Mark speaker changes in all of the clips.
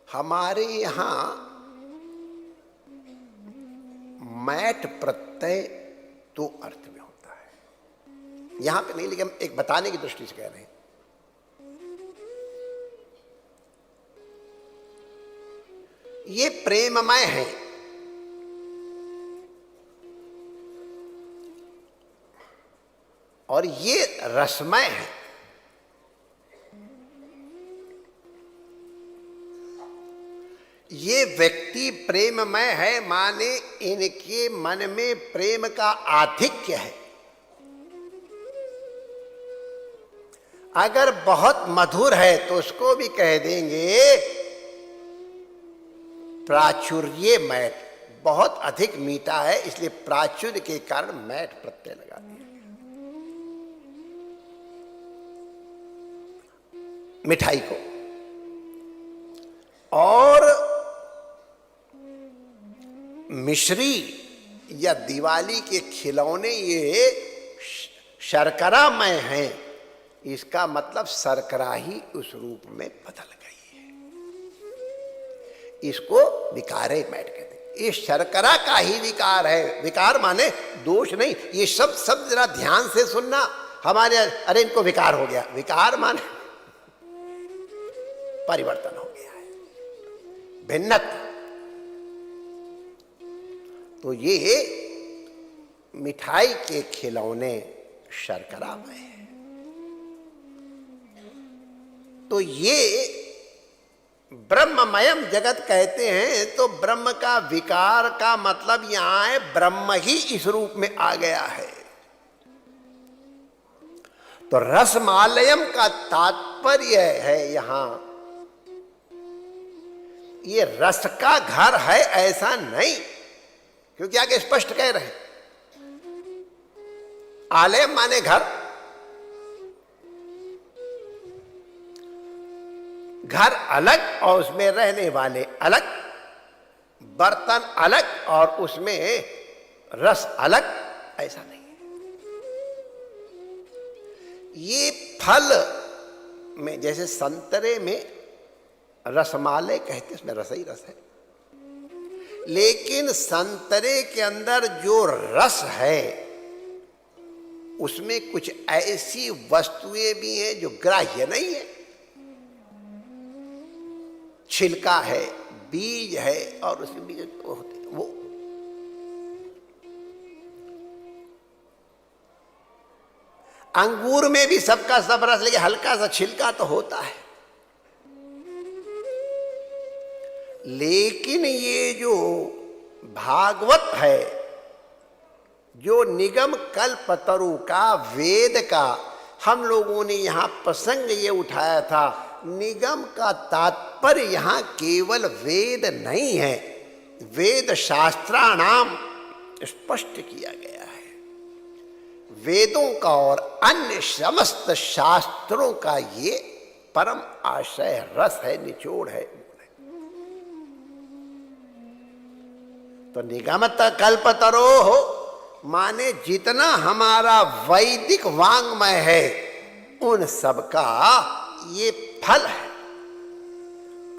Speaker 1: हमारे यहां मैट प्रत्यय दो अर्थ में होता है, यहां पे नहीं, लेकिन हम एक बताने की दृष्टि से कह रहे हैं। ये प्रेममय है, और ये रसमय है। ये व्यक्ति प्रेममय है माने इनके मन में प्रेम का आधिक्य है। अगर बहुत मधुर है तो उसको भी कह देंगे प्राचुर्य मैट, बहुत अधिक मीठा है, इसलिए प्राचुर्य के कारण मैट प्रत्यय लगा दिया। मिठाई को और मिश्री या दिवाली के खिलौने ये शर्करामय हैं, इसका मतलब शर्करा ही उस रूप में बदल गई है। इसको विकारे मैट कहते हैं। ये शर्करा का ही विकार है। विकार माने दोष नहीं। ये सब जरा ध्यान से सुनना। हमारे अरे इनको विकार हो गया, विकार माने परिवर्तन हो गया है, भिन्नता। तो ये मिठाई के खिलौने शर्करामय है। तो ये ब्रह्ममयम जगत कहते हैं, तो ब्रह्म का विकार का मतलब यहां है ब्रह्म ही इस रूप में आ गया है। तो रसमालयम का तात्पर्य है यहां ये रस का घर है ऐसा नहीं, क्योंकि आगे स्पष्ट कह रहे हैं आलय माने घर, घर अलग और उसमें रहने वाले अलग, बर्तन अलग और उसमें रस अलग, ऐसा नहीं है। ये फल में जैसे संतरे में रसमालय कहते, उसमें रस ही रस है, लेकिन संतरे के अंदर जो रस है उसमें कुछ ऐसी वस्तुएं भी हैं जो ग्राह्य नहीं है। छिलका है, बीज है, और उसमें बीज होते वो अंगूर में भी सबका सब रस, लेकिन हल्का सा छिलका तो होता है। लेकिन ये जो भागवत है, जो निगम कल्पतरु का, वेद का, हम लोगों ने यहां प्रसंग ये उठाया था। निगम का तात्पर्य यहां केवल वेद नहीं है, वेद शास्त्राणाम स्पष्ट किया गया है। वेदों का और अन्य समस्त शास्त्रों का ये परम आशय रस है, निचोड़ है। तो निगमत कल्पतरो हो माने जितना हमारा वैदिक वांग्मय है उन सबका ये फल है।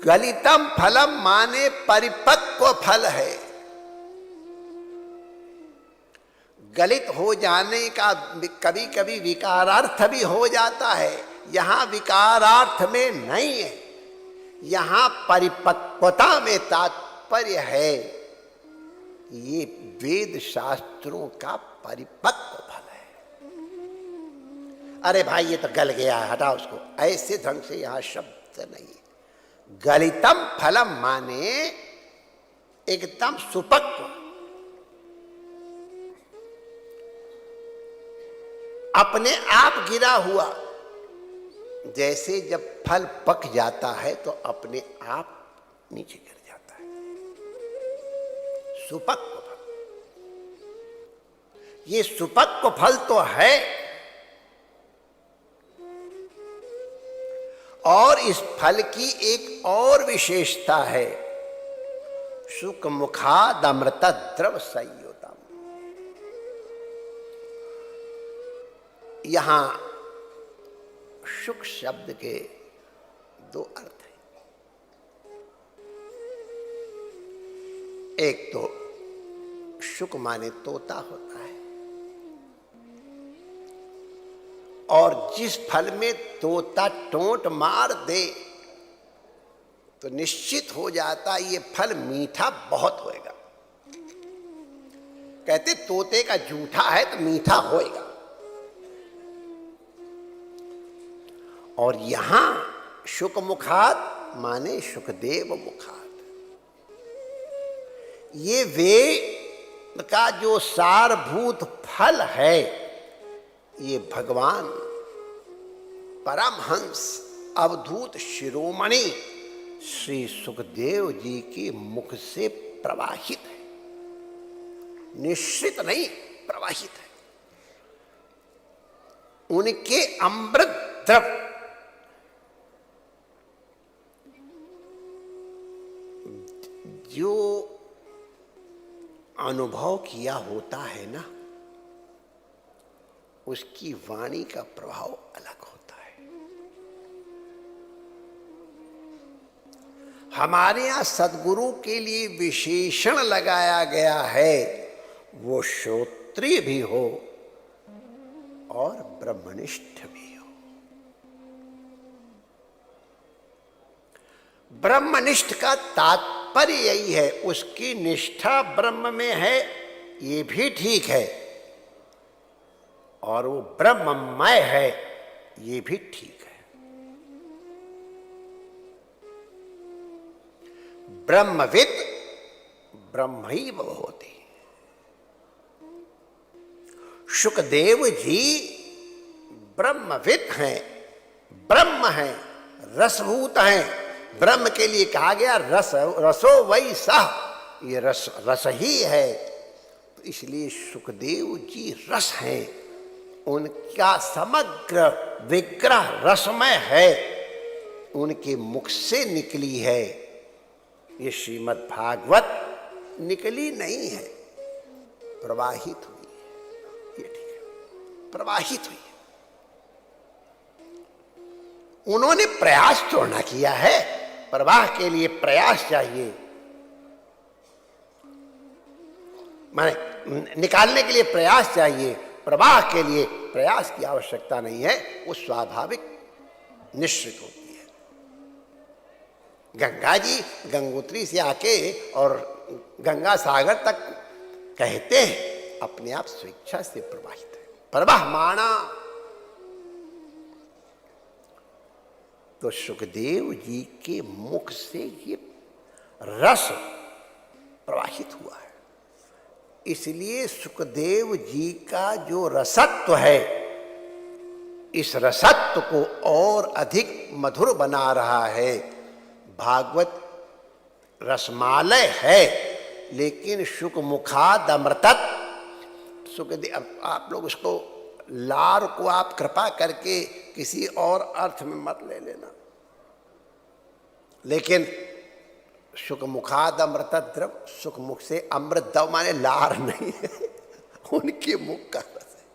Speaker 1: गलितम फलम माने परिपक्व फल है। गलित हो जाने का कभी कभी विकारार्थ भी हो जाता है, यहां विकारार्थ में नहीं है, यहां परिपक्वता में तात्पर्य है। ये वेद शास्त्रों का परिपक्व फल है। अरे भाई ये तो गल गया है, हटा उसको, ऐसे ढंग से यहां शब्द नहीं। गलितम फलम माने एकदम सुपक्व, अपने आप गिरा हुआ। जैसे जब फल पक जाता है तो अपने आप नीचे गिर जाता है, सुपक्व फल। ये सुपक्व फल तो है, और इस फल की एक और विशेषता है, सुखमुखादमृत द्रव संयुतम। यहां सुख शब्द के दो अर्थ हैं। एक तो शुक माने तोता होता है, और जिस फल में तोता टोंट मार दे तो निश्चित हो जाता ये फल मीठा बहुत होएगा। कहते तोते का जूठा है तो मीठा होएगा। और यहां शुक मुखात माने शुकदेव मुखात। ये वेद का जो सारभूत फल है, ये भगवान परमहंस अवधूत शिरोमणि श्री सुखदेव जी के मुख से प्रवाहित है, निश्चित नहीं प्रवाहित है। उनके अमृत द्रव जो अनुभव किया होता है ना, उसकी वाणी का प्रभाव अलग होता है। हमारे यहां सद्गुरु के लिए विशेषण लगाया गया है, वो श्रोत्रिय भी हो और ब्रह्मनिष्ठ भी हो। ब्रह्मनिष्ठ का तात्पर्य यही है, उसकी निष्ठा ब्रह्म में है, ये भी ठीक है, और वो ब्रह्ममय है, ये भी ठीक है। ब्रह्मविद ब्रह्मैव भवति। शुकदेव जी ब्रह्मविद हैं, ब्रह्म हैं, रसभूत हैं। ब्रह्म के लिए कहा गया रसो वै सः, ये रस ही है। तो इसलिए शुकदेव जी रस हैं, उनका समग्र विग्रह रसमय है, उनके मुख से निकली है। ये श्रीमद् भागवत निकली नहीं है, प्रवाहित हुई है। ये ठीक है, प्रवाहित हुई है। उन्होंने प्रयास तो ना किया है, प्रवाह के लिए प्रयास चाहिए, माने निकालने के लिए प्रयास चाहिए, प्रवाह के लिए प्रयास की आवश्यकता नहीं है, वो स्वाभाविक निश्चित होती है। गंगा जी गंगोत्री से आके और गंगा सागर तक कहते हैं, अपने आप स्वेच्छा से प्रवाहित है। प्रवाह माना तो सुखदेव जी के मुख से ये रस प्रवाहित हुआ है। इसलिए सुखदेव जी का जो रसत्व है, इस रसत्व को और अधिक मधुर बना रहा है। भागवत रसमालय है, लेकिन शुक मुखाद अमृतत्व। सुखदेव, आप लोग उसको लार को आप कृपा करके किसी और अर्थ में मत ले लेना, लेकिन सुख मुखाद अमृत द्रव, सुख मुख से अमृत द्रव माने लार नहीं है, उनके मुख का रस है।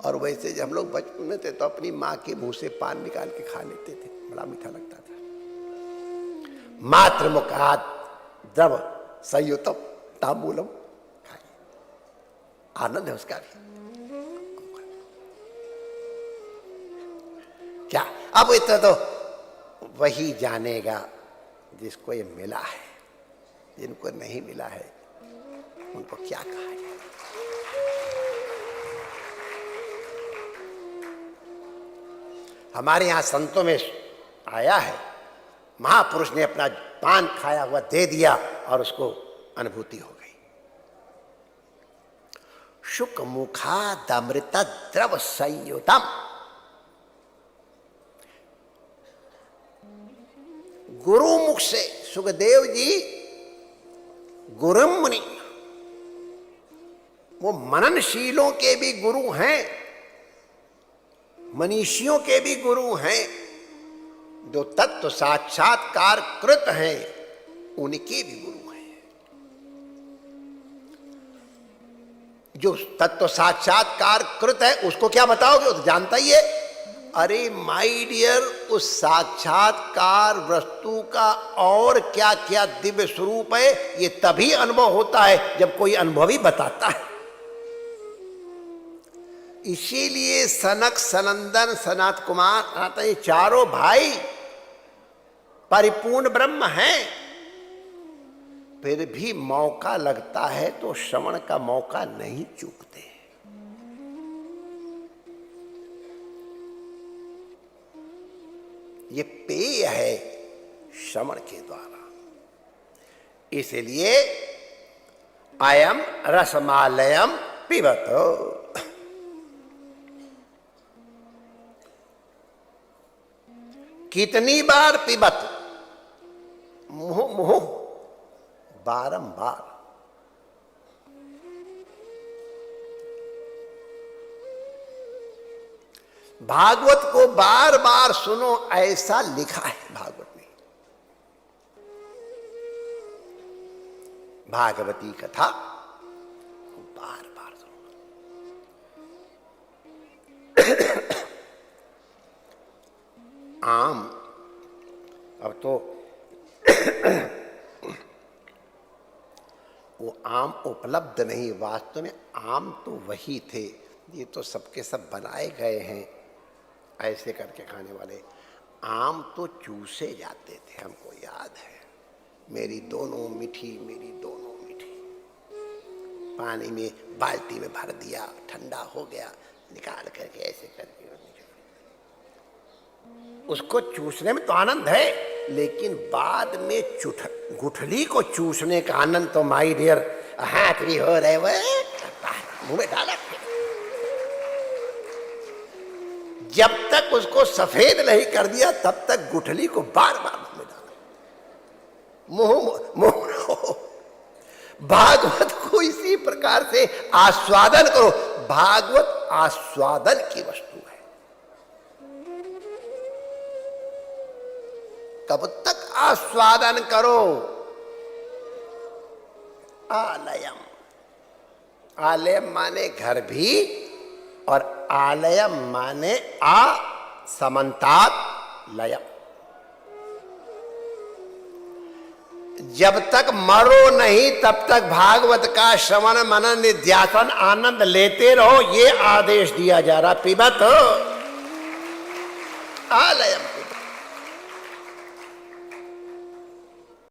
Speaker 1: और वैसे जब हम लोग बचपन में थे तो अपनी माँ के मुंह से पान निकाल के खा लेते थे, बड़ा मीठा लगता था। मातृ मुखाद द्रव संयुतम तांबूलम, आनंद है उसका भी। क्या अब इतना तो वही जानेगा जिसको ये मिला है, जिनको नहीं मिला है उनको क्या कहा जाए। हमारे यहां संतों में आया है, महापुरुष ने अपना पान खाया हुआ दे दिया और उसको अनुभूति हो गई। शुक मुखादमृत द्रव संयुतम, गुरु मुख से। सुखदेव जी गुरु मुनि, वो मननशीलों के भी गुरु हैं, मनीषियों के भी गुरु हैं। जो तत्व साक्षात्कार कृत हैं, उनके भी गुरु हैं। जो तत्व साक्षात्कार कृत है उसको क्या बताओगे, वो तो जानता ही है। अरे माय डियर, उस साक्षात्कार वस्तु का और क्या क्या दिव्य स्वरूप है, ये तभी अनुभव होता है जब कोई अनुभवी बताता है। इसीलिए सनक, सनंदन, सनत कुमार, ये चारों भाई परिपूर्ण ब्रह्म हैं, फिर भी मौका लगता है तो श्रवण का मौका नहीं चूकते। ये पेय है श्रवण के द्वारा। इसलिए अयम रसमालयम पिबत, कितनी बार पिबत, मुंह मुंह बारंबार। भागवत को बार बार सुनो, ऐसा लिखा है भागवत में। भागवती कथा बार बार सुनो। आम, अब तो वो आम उपलब्ध नहीं, वास्तव में आम तो वही थे, ये तो सबके सब बनाए गए हैं ऐसे करके खाने वाले। आम तो चूसे जाते थे, हमको याद है। मेरी दोनों मीठी, मेरी दोनों मीठी, पानी में बाल्टी में भर दिया, ठंडा हो गया, निकाल करके ऐसे करके उसको चूसने में तो आनंद है, लेकिन बाद में गुठली को चूसने का आनंद तो माय डियर, हाथ भी हो रहे वो मुंह में डाला। जब तक उसको सफेद नहीं कर दिया तब तक गुठली को बार बार मुंह में डाला। मुंह भागवत को इसी प्रकार से आस्वादन करो। भागवत आस्वादन की वस्तु है। कब तक आस्वादन करो? आलयम, आलयम माने घर भी, और आलयम माने आ समन्तात लयम। जब तक मरो नहीं तब तक भागवत का श्रवण मनन निध्यासन आनंद लेते रहो, ये आदेश दिया जा रहा। पिबत आलयम।